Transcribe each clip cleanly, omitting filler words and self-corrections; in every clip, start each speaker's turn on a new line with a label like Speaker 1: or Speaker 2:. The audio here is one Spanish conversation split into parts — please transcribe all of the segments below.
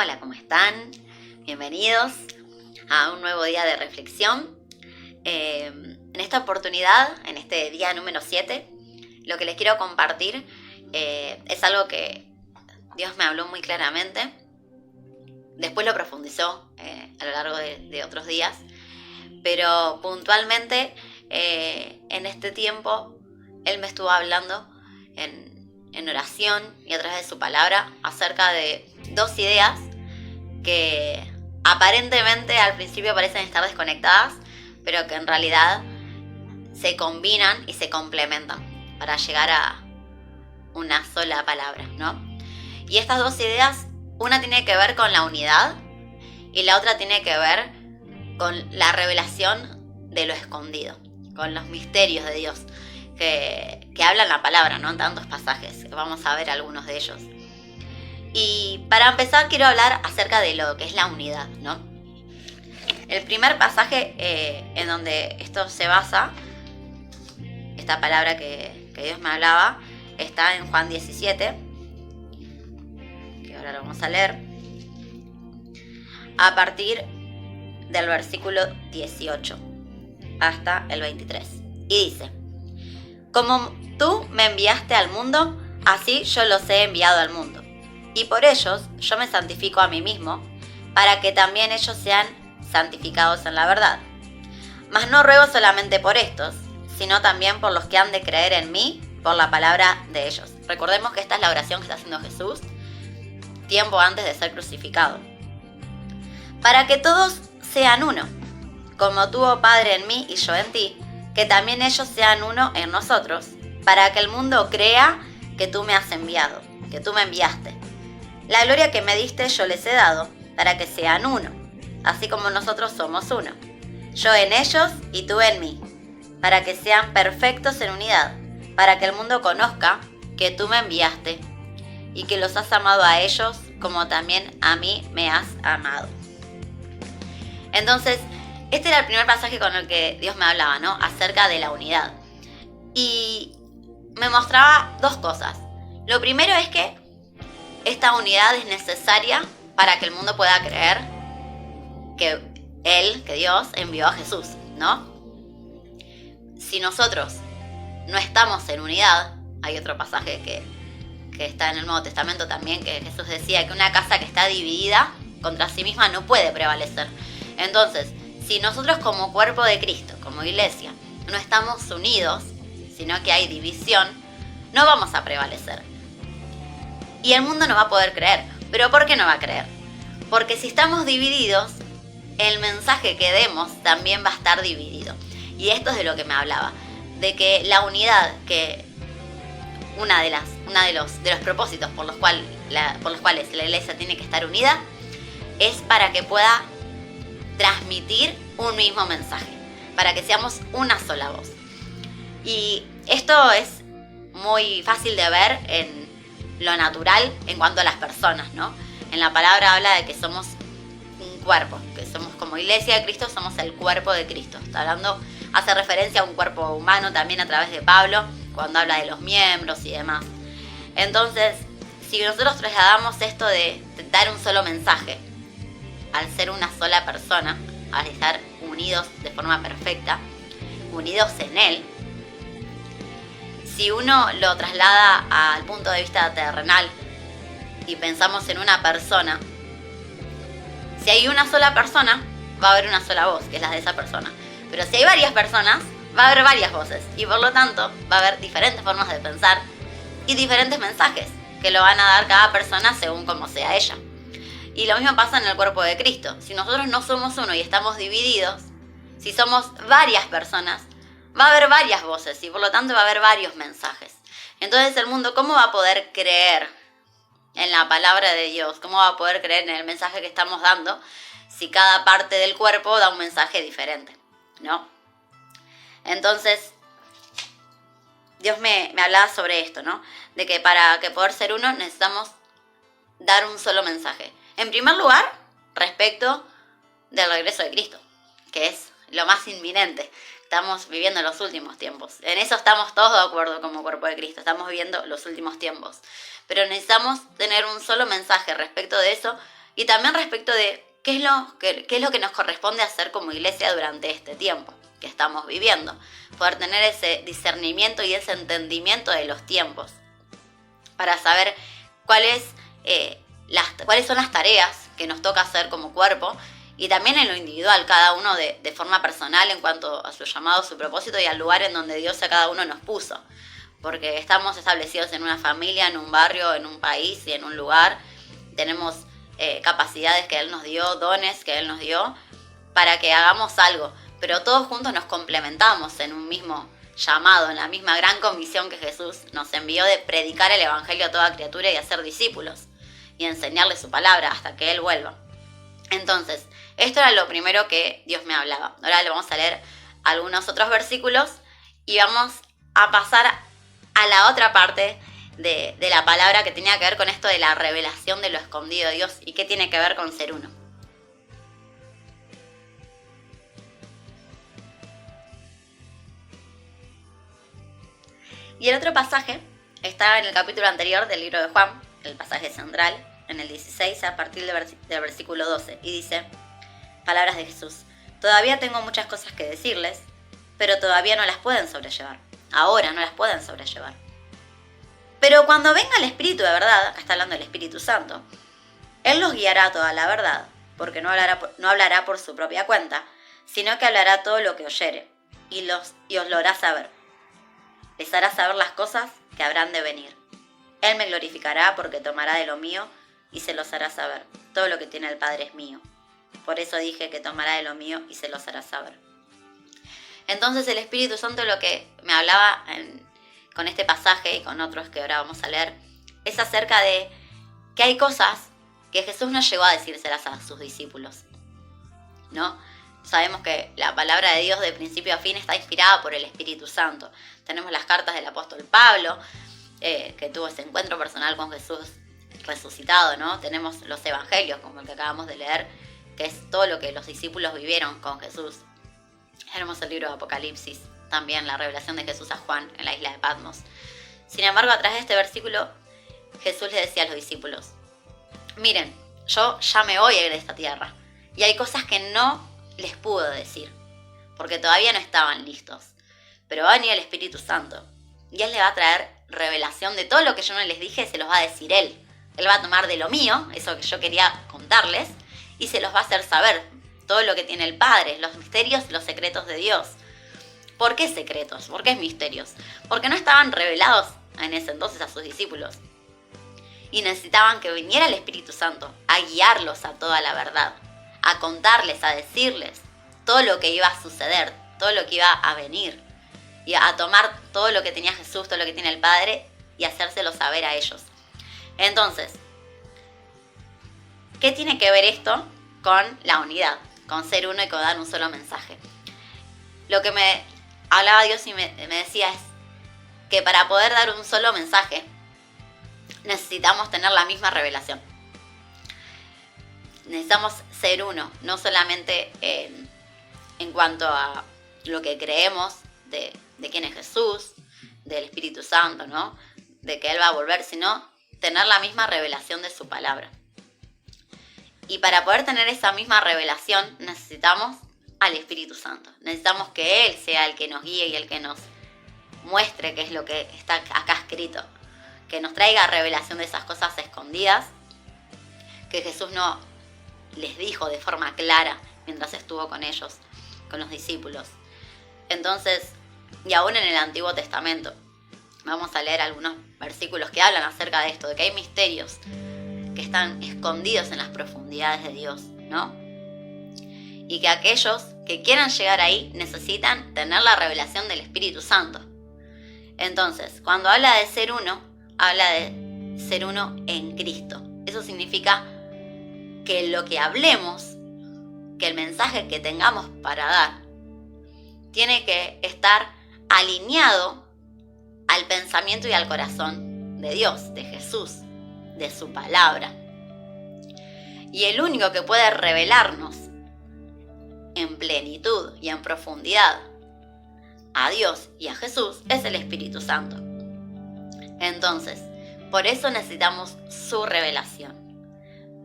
Speaker 1: Hola, ¿cómo están? Bienvenidos a un nuevo día de reflexión. En esta oportunidad, en este día número 7, lo que les quiero compartir es algo que Dios me habló muy claramente. Después lo profundizó a lo largo de otros días, pero puntualmente en este tiempo Él me estuvo hablando en oración y a través de su palabra acerca de dos ideas que aparentemente al principio parecen estar desconectadas, pero que en realidad se combinan y se complementan para llegar a una sola palabra, ¿no? Y estas dos ideas, una tiene que ver con la unidad y la otra tiene que ver con la revelación de lo escondido, con los misterios de Dios que hablan la palabra, ¿no? En tantos pasajes, vamos a ver algunos de ellos. Y para empezar quiero hablar acerca de lo que es la unidad, ¿no? El primer pasaje en donde esto se basa, esta palabra que Dios me hablaba, está en Juan 17, que ahora lo vamos a leer, a partir del versículo 18 hasta el 23. Y dice: Como tú me enviaste al mundo, así yo los he enviado al mundo. Y por ellos yo me santifico a mí mismo, para que también ellos sean santificados en la verdad. Mas no ruego solamente por estos, sino también por los que han de creer en mí por la palabra de ellos. Recordemos que esta es la oración que está haciendo Jesús tiempo antes de ser crucificado. Para que todos sean uno, como tú, oh Padre, en mí y yo en ti, que también ellos sean uno en nosotros, para que el mundo crea que tú me has enviado, que tú me enviaste. La gloria que me diste yo les he dado, para que sean uno, así como nosotros somos uno. Yo en ellos y tú en mí, para que sean perfectos en unidad, para que el mundo conozca que tú me enviaste y que los has amado a ellos como también a mí me has amado. Entonces, este era el primer pasaje con el que Dios me hablaba, ¿no? Acerca de la unidad. Y me mostraba dos cosas. Lo primero es que esta unidad es necesaria para que el mundo pueda creer que que Dios envió a Jesús, ¿no? Si nosotros no estamos en unidad, hay otro pasaje que está en el Nuevo Testamento también, que Jesús decía que una casa que está dividida contra sí misma no puede prevalecer. Entonces, si nosotros como cuerpo de Cristo, como iglesia, no estamos unidos, sino que hay división, no vamos a prevalecer. Y el mundo no va a poder creer. ¿Pero por qué no va a creer? Porque si estamos divididos, el mensaje que demos también va a estar dividido. Y esto es de lo que me hablaba, de que la unidad, que una de los propósitos por los cuales la iglesia tiene que estar unida, es para que pueda transmitir un mismo mensaje, para que seamos una sola voz. Y esto es muy fácil de ver en lo natural en cuanto a las personas, ¿no? En la palabra habla de que somos un cuerpo, que somos como iglesia de Cristo, somos el cuerpo de Cristo. Está hablando, hace referencia a un cuerpo humano también a través de Pablo, cuando habla de los miembros y demás. Entonces, si nosotros trasladamos esto de dar un solo mensaje, al ser una sola persona, al estar unidos de forma perfecta, unidos en Él, si uno lo traslada al punto de vista terrenal y pensamos en una persona, si hay una sola persona, va a haber una sola voz, que es la de esa persona. Pero si hay varias personas, va a haber varias voces. Y por lo tanto, va a haber diferentes formas de pensar y diferentes mensajes que lo van a dar cada persona según como sea ella. Y lo mismo pasa en el cuerpo de Cristo. Si nosotros no somos uno y estamos divididos, si somos varias personas, va a haber varias voces y por lo tanto va a haber varios mensajes. Entonces el mundo, ¿cómo va a poder creer en la palabra de Dios? ¿Cómo va a poder creer en el mensaje que estamos dando si cada parte del cuerpo da un mensaje diferente, ¿no? Entonces, Dios me hablaba sobre esto, ¿no? De que para que poder ser uno necesitamos dar un solo mensaje. En primer lugar, respecto del regreso de Cristo, que es lo más inminente. Estamos viviendo los últimos tiempos. En eso estamos todos de acuerdo como cuerpo de Cristo. Estamos viviendo los últimos tiempos. Pero necesitamos tener un solo mensaje respecto de eso Y también respecto de qué es lo que nos corresponde hacer como iglesia durante este tiempo que estamos viviendo. Poder tener ese discernimiento y ese entendimiento de los tiempos para saber cuáles son las tareas que nos toca hacer como cuerpo y también en lo individual, cada uno de forma personal en cuanto a su llamado, su propósito y al lugar en donde Dios a cada uno nos puso. Porque estamos establecidos en una familia, en un barrio, en un país y en un lugar. Tenemos capacidades que Él nos dio, dones que Él nos dio para que hagamos algo. Pero todos juntos nos complementamos en un mismo llamado, en la misma gran comisión que Jesús nos envió de predicar el evangelio a toda criatura y hacer discípulos y enseñarle su palabra hasta que Él vuelva. Entonces, esto era lo primero que Dios me hablaba. Ahora le vamos a leer algunos otros versículos y vamos a pasar a la otra parte de la palabra que tenía que ver con esto de la revelación de lo escondido de Dios y qué tiene que ver con ser uno. Y el otro pasaje está en el capítulo anterior del libro de Juan, el pasaje central, en el 16 a partir del versículo 12, y dice, palabras de Jesús, todavía tengo muchas cosas que decirles, pero todavía no las pueden sobrellevar. Ahora no las pueden sobrellevar. Pero cuando venga el Espíritu de verdad, acá está hablando del Espíritu Santo, Él los guiará a toda la verdad, porque no hablará por su propia cuenta, sino que hablará todo lo que oyere, y os lo hará saber. Les hará saber las cosas que habrán de venir. Él me glorificará porque tomará de lo mío y se los hará saber. Todo lo que tiene el Padre es mío. Por eso dije que tomará de lo mío y se los hará saber. Entonces el Espíritu Santo lo que me hablaba con este pasaje y con otros que ahora vamos a leer es acerca de que hay cosas que Jesús no llegó a decírselas a sus discípulos, ¿no? Sabemos que la palabra de Dios de principio a fin está inspirada por el Espíritu Santo. Tenemos las cartas del apóstol Pablo, que tuvo ese encuentro personal con Jesús resucitado, ¿no? Tenemos los evangelios, como el que acabamos de leer, que es todo lo que los discípulos vivieron con Jesús. Tenemos el libro de Apocalipsis, también la revelación de Jesús a Juan en la isla de Patmos. Sin embargo, atrás de este versículo, Jesús le decía a los discípulos, miren, yo ya me voy a ir de esta tierra, y hay cosas que no les puedo decir, porque todavía no estaban listos. Pero va a venir el Espíritu Santo, y Él le va a traer revelación de todo lo que yo no les dije, se los va a decir Él. Él va a tomar de lo mío, eso que yo quería contarles, y se los va a hacer saber todo lo que tiene el Padre, los misterios, los secretos de Dios. ¿Por qué secretos? ¿Por qué misterios? Porque no estaban revelados en ese entonces a sus discípulos. Y necesitaban que viniera el Espíritu Santo a guiarlos a toda la verdad, a contarles, a decirles todo lo que iba a suceder, todo lo que iba a venir, y a tomar todo lo que tenía Jesús, todo lo que tiene el Padre, y hacérselo saber a ellos. Entonces, ¿qué tiene que ver esto con la unidad, con ser uno y con dar un solo mensaje? Lo que me hablaba Dios y me decía es que para poder dar un solo mensaje necesitamos tener la misma revelación. Necesitamos ser uno, no solamente en cuanto a lo que creemos de quién es Jesús, del Espíritu Santo, ¿no? De que Él va a volver, sino tener la misma revelación de su palabra. Y para poder tener esa misma revelación necesitamos al Espíritu Santo. Necesitamos que Él sea el que nos guíe y el que nos muestre qué es lo que está acá escrito. Que nos traiga revelación de esas cosas escondidas que Jesús no les dijo de forma clara mientras estuvo con ellos, con los discípulos. Entonces, y aún en el Antiguo Testamento, vamos a leer algunos versículos que hablan acerca de esto, de que hay misterios que están escondidos en las profundidades de Dios, ¿no? Y que aquellos que quieran llegar ahí necesitan tener la revelación del Espíritu Santo. Entonces, cuando habla de ser uno, habla de ser uno en Cristo. Eso significa que lo que hablemos, que el mensaje que tengamos para dar, tiene que estar alineado al pensamiento y al corazón de Dios, de Jesús, de su palabra. Y el único que puede revelarnos en plenitud y en profundidad a Dios y a Jesús es el Espíritu Santo. Entonces, por eso necesitamos su revelación,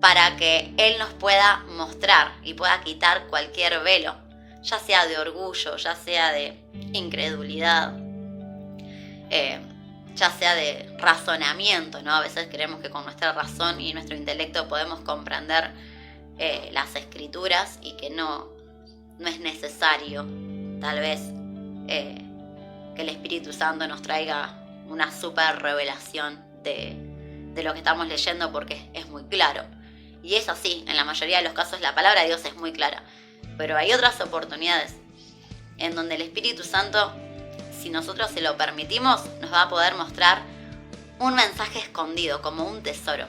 Speaker 1: para que Él nos pueda mostrar y pueda quitar cualquier velo, ya sea de orgullo, ya sea de incredulidad, ya sea de razonamiento, ¿no? A veces creemos que con nuestra razón y nuestro intelecto podemos comprender las escrituras y que no es necesario, tal vez, que el Espíritu Santo nos traiga una super revelación de lo que estamos leyendo, porque es muy claro. Y es así, en la mayoría de los casos la palabra de Dios es muy clara. Pero hay otras oportunidades en donde el Espíritu Santo, si nosotros se lo permitimos, nos va a poder mostrar un mensaje escondido, como un tesoro.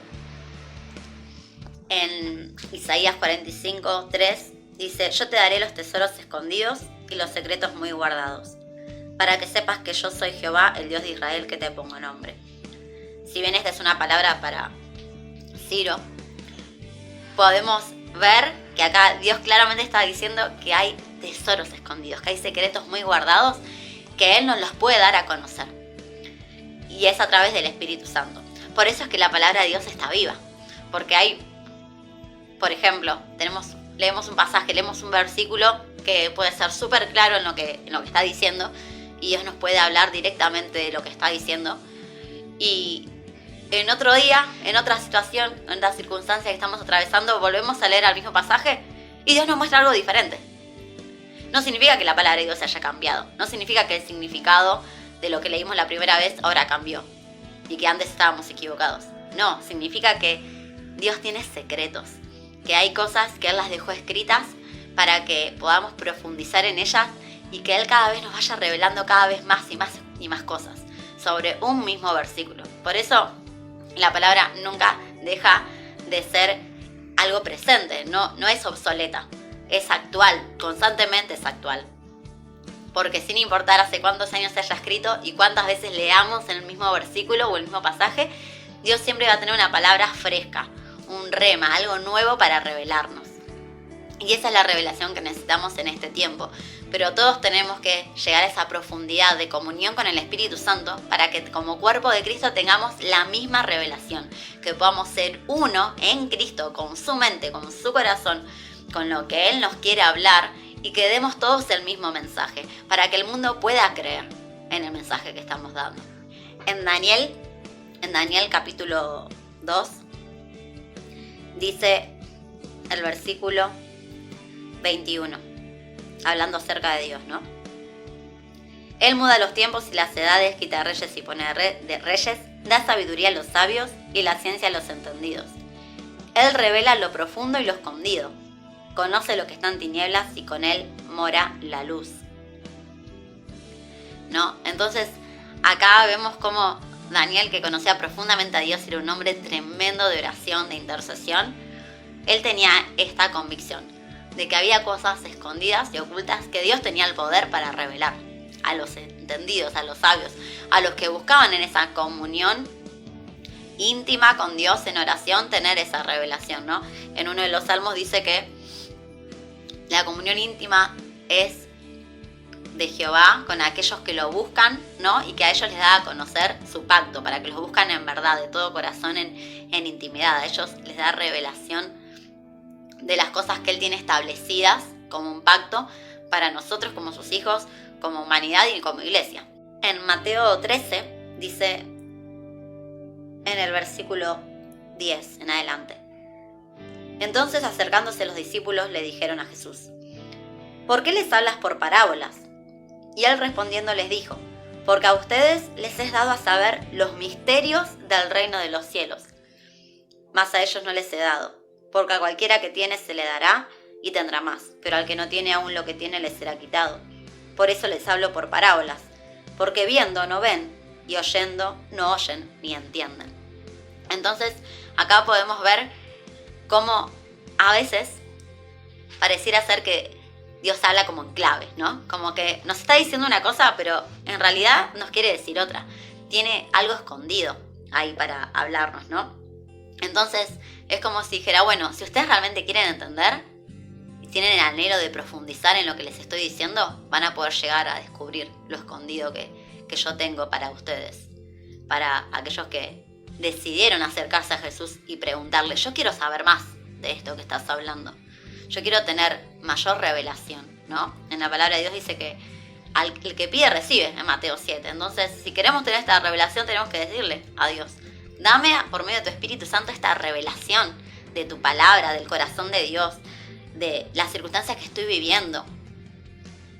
Speaker 1: En Isaías 45:3 dice: yo te daré los tesoros escondidos y los secretos muy guardados, para que sepas que yo soy Jehová, el Dios de Israel, que te pongo nombre. Si bien esta es una palabra para Ciro, podemos ver que acá Dios claramente está diciendo que hay tesoros escondidos, que hay secretos muy guardados, que Él nos los puede dar a conocer. Y es a través del Espíritu Santo. Por eso es que la palabra de Dios está viva. Porque hay, por ejemplo, leemos un pasaje, leemos un versículo que puede ser súper claro en lo que está diciendo, y Dios nos puede hablar directamente de lo que está diciendo. Y en otro día, en otra situación, en otra circunstancia que estamos atravesando, volvemos a leer el mismo pasaje y Dios nos muestra algo diferente. No significa que la palabra de Dios haya cambiado. No significa que el significado de lo que leímos la primera vez ahora cambió y que antes estábamos equivocados. No, significa que Dios tiene secretos, que hay cosas que Él las dejó escritas para que podamos profundizar en ellas y que Él cada vez nos vaya revelando cada vez más y más y más cosas sobre un mismo versículo. Por eso la palabra nunca deja de ser algo presente, no es obsoleta, es actual, constantemente es actual. Porque sin importar hace cuántos años se haya escrito y cuántas veces leamos en el mismo versículo o el mismo pasaje, Dios siempre va a tener una palabra fresca, un rema, algo nuevo para revelarnos. Y esa es la revelación que necesitamos en este tiempo. Pero todos tenemos que llegar a esa profundidad de comunión con el Espíritu Santo para que como cuerpo de Cristo tengamos la misma revelación. Que podamos ser uno en Cristo, con su mente, con su corazón, con lo que Él nos quiere hablar, y que demos todos el mismo mensaje para que el mundo pueda creer en el mensaje que estamos dando. En Daniel capítulo 2 dice el versículo 21, hablando acerca de Dios, ¿no? Él muda los tiempos y las edades, quita reyes y pone de reyes, da sabiduría a los sabios y la ciencia a los entendidos. Él revela lo profundo y lo escondido, conoce lo que está en tinieblas y con Él mora la luz. ¿No? Entonces, acá vemos cómo Daniel, que conocía profundamente a Dios, era un hombre tremendo de oración, de intercesión. Él tenía esta convicción de que había cosas escondidas y ocultas que Dios tenía el poder para revelar a los entendidos, a los sabios, a los que buscaban en esa comunión íntima con Dios en oración, tener esa revelación, ¿no? En uno de los salmos dice que la comunión íntima es de Jehová con aquellos que lo buscan, ¿no? Y que a ellos les da a conocer su pacto, para que los buscan en verdad, de todo corazón, en intimidad. A ellos les da revelación de las cosas que Él tiene establecidas como un pacto para nosotros como sus hijos, como humanidad y como iglesia. En Mateo 13 dice, en el versículo 10 en adelante: entonces, acercándose los discípulos, le dijeron a Jesús: ¿por qué les hablas por parábolas? Y Él respondiendo les dijo: porque a ustedes les es dado a saber los misterios del reino de los cielos, mas a ellos no les he dado. Porque a cualquiera que tiene se le dará y tendrá más, pero al que no tiene aún lo que tiene le será quitado. Por eso les hablo por parábolas, porque viendo no ven, y oyendo no oyen ni entienden. Entonces, acá podemos ver cómo a veces pareciera ser que Dios habla como en claves, ¿no? Como que nos está diciendo una cosa, pero en realidad nos quiere decir otra. Tiene algo escondido ahí para hablarnos, ¿no? Entonces, es como si dijera, bueno, si ustedes realmente quieren entender y tienen el anhelo de profundizar en lo que les estoy diciendo, van a poder llegar a descubrir lo escondido que yo tengo para ustedes, para aquellos que decidieron acercarse a Jesús y preguntarle, yo quiero saber más de esto que estás hablando. Yo quiero tener mayor revelación, ¿no? En la palabra de Dios dice que el que pide recibe, en Mateo 7. Entonces, si queremos tener esta revelación, tenemos que decirle a Dios, dame por medio de tu Espíritu Santo esta revelación de tu palabra, del corazón de Dios, de las circunstancias que estoy viviendo.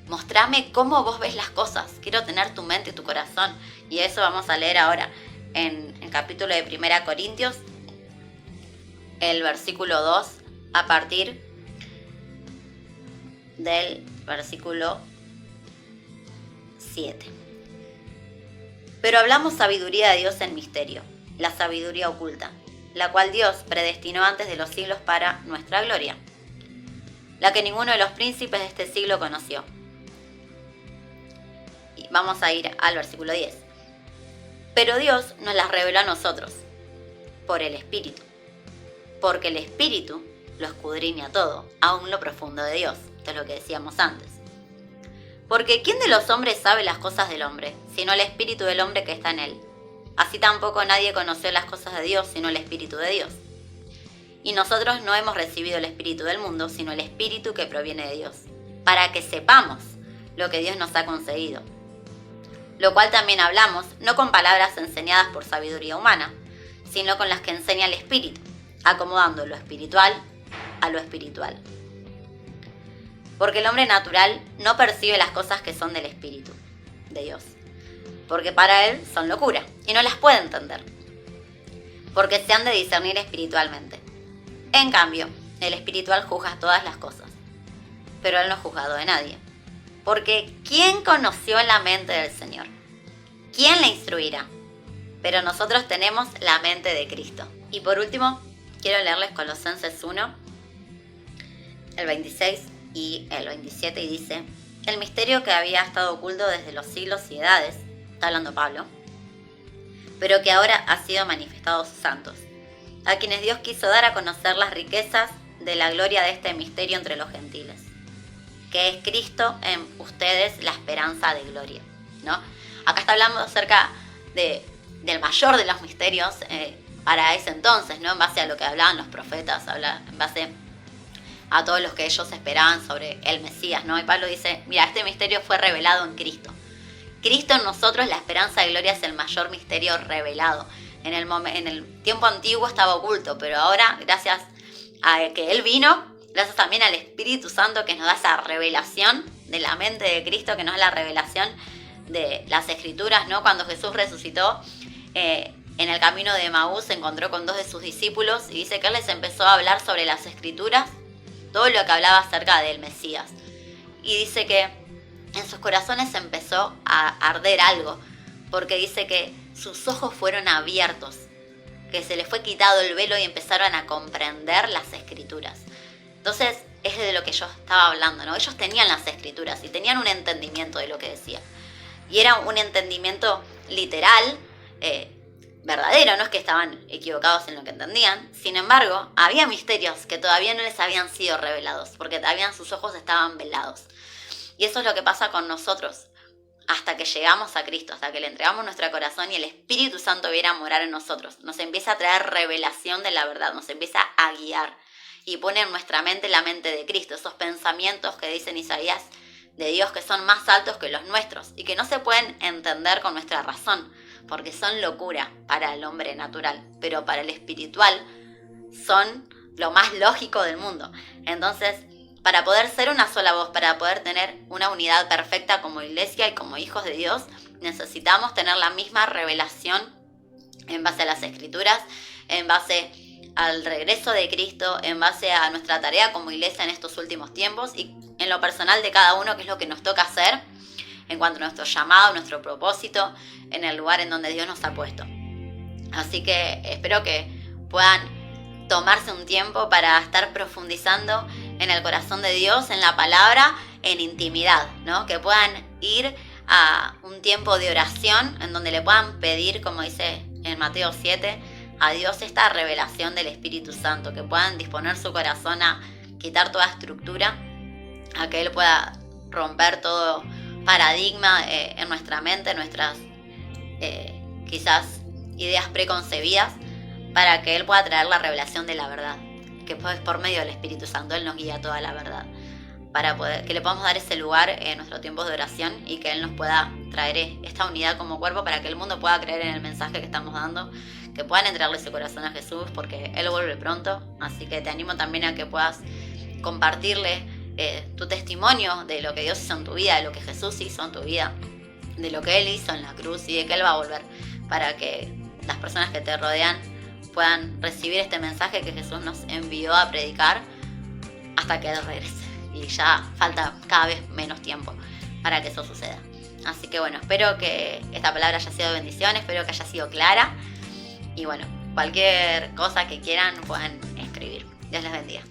Speaker 1: Mostrame cómo vos ves las cosas. Quiero tener tu mente y tu corazón. Y eso vamos a leer ahora en el capítulo de 1 Corintios, el versículo 2, a partir del versículo 7. Pero hablamos sabiduría de Dios en misterio, la sabiduría oculta, la cual Dios predestinó antes de los siglos para nuestra gloria, la que ninguno de los príncipes de este siglo conoció. Y vamos a ir al versículo 10. Pero Dios nos las reveló a nosotros, por el Espíritu, porque el Espíritu lo escudriña todo, aún lo profundo de Dios. Esto es lo que decíamos antes. Porque ¿quién de los hombres sabe las cosas del hombre, sino el Espíritu del hombre que está en él? Así tampoco nadie conoció las cosas de Dios, sino el Espíritu de Dios. Y nosotros no hemos recibido el Espíritu del mundo, sino el Espíritu que proviene de Dios, para que sepamos lo que Dios nos ha concedido. Lo cual también hablamos, no con palabras enseñadas por sabiduría humana, sino con las que enseña el Espíritu, acomodando lo espiritual a lo espiritual. Porque el hombre natural no percibe las cosas que son del Espíritu de Dios, porque para él son locura y no las puede entender, porque se han de discernir espiritualmente. En cambio, el espiritual juzga todas las cosas, pero él no es juzgado de nadie. Porque ¿quién conoció la mente del Señor? ¿Quién le instruirá? Pero nosotros tenemos la mente de Cristo. Y por último, quiero leerles Colosenses 1, el 26 y el 27, y dice: el misterio que había estado oculto desde los siglos y edades, está hablando Pablo, pero que ahora ha sido manifestado a sus santos, a quienes Dios quiso dar a conocer las riquezas de la gloria de este misterio entre los gentiles, que es Cristo en ustedes, la esperanza de gloria, ¿no? Acá está hablando acerca del mayor de los misterios para ese entonces, ¿no? En base a lo que hablaban los profetas, en base a todos los que ellos esperaban sobre el Mesías, ¿no? Y Pablo dice, mira, este misterio fue revelado en Cristo. Cristo en nosotros, la esperanza de gloria, es el mayor misterio revelado. En el tiempo antiguo estaba oculto, pero ahora, gracias a que Él vino, gracias también al Espíritu Santo que nos da esa revelación de la mente de Cristo, que nos da la revelación de las Escrituras, ¿no? Cuando Jesús resucitó, en el camino de Emaús se encontró con 2 de sus discípulos y dice que Él les empezó a hablar sobre las Escrituras, todo lo que hablaba acerca del Mesías. Y dice que en sus corazones empezó a arder algo, porque dice que sus ojos fueron abiertos, que se les fue quitado el velo y empezaron a comprender las Escrituras. Entonces, es de lo que yo estaba hablando, ¿no? Ellos tenían las Escrituras y tenían un entendimiento de lo que decía. Y era un entendimiento literal, verdadero, no es que estaban equivocados en lo que entendían. Sin embargo, había misterios que todavía no les habían sido revelados, porque todavía sus ojos estaban velados. Y eso es lo que pasa con nosotros, hasta que llegamos a Cristo, hasta que le entregamos nuestro corazón y el Espíritu Santo viene a morar en nosotros. Nos empieza a traer revelación de la verdad, nos empieza a guiar y pone en nuestra mente la mente de Cristo, esos pensamientos que dicen Isaías de Dios que son más altos que los nuestros y que no se pueden entender con nuestra razón, porque son locura para el hombre natural, pero para el espiritual son lo más lógico del mundo. Entonces, para poder ser una sola voz, para poder tener una unidad perfecta como iglesia y como hijos de Dios, necesitamos tener la misma revelación en base a las Escrituras, en base al regreso de Cristo, en base a nuestra tarea como iglesia en estos últimos tiempos y en lo personal de cada uno, que es lo que nos toca hacer en cuanto a nuestro llamado, nuestro propósito, en el lugar en donde Dios nos ha puesto. Así que espero que puedan tomarse un tiempo para estar profundizando en el corazón de Dios, en la palabra, en intimidad, ¿no? Que puedan ir a un tiempo de oración en donde le puedan pedir, como dice en Mateo 7, a Dios esta revelación del Espíritu Santo, que puedan disponer su corazón a quitar toda estructura, a que Él pueda romper todo paradigma en nuestra mente, nuestras quizás ideas preconcebidas para que Él pueda traer la revelación de la verdad, que pues por medio del Espíritu Santo Él nos guía toda la verdad, para que le podamos dar ese lugar en nuestros tiempos de oración y que Él nos pueda traer esta unidad como cuerpo para que el mundo pueda creer en el mensaje que estamos dando, que puedan entregarle su corazón a Jesús porque Él vuelve pronto. Así que te animo también a que puedas compartirle tu testimonio de lo que Dios hizo en tu vida, de lo que Jesús hizo en tu vida, de lo que Él hizo en la cruz y de que Él va a volver, para que las personas que te rodean puedan recibir este mensaje que Jesús nos envió a predicar hasta que Él regrese. Y ya falta cada vez menos tiempo para que eso suceda. Así que bueno, espero que esta palabra haya sido de bendición, espero que haya sido clara. Y bueno, cualquier cosa que quieran puedan escribir. Dios les bendiga.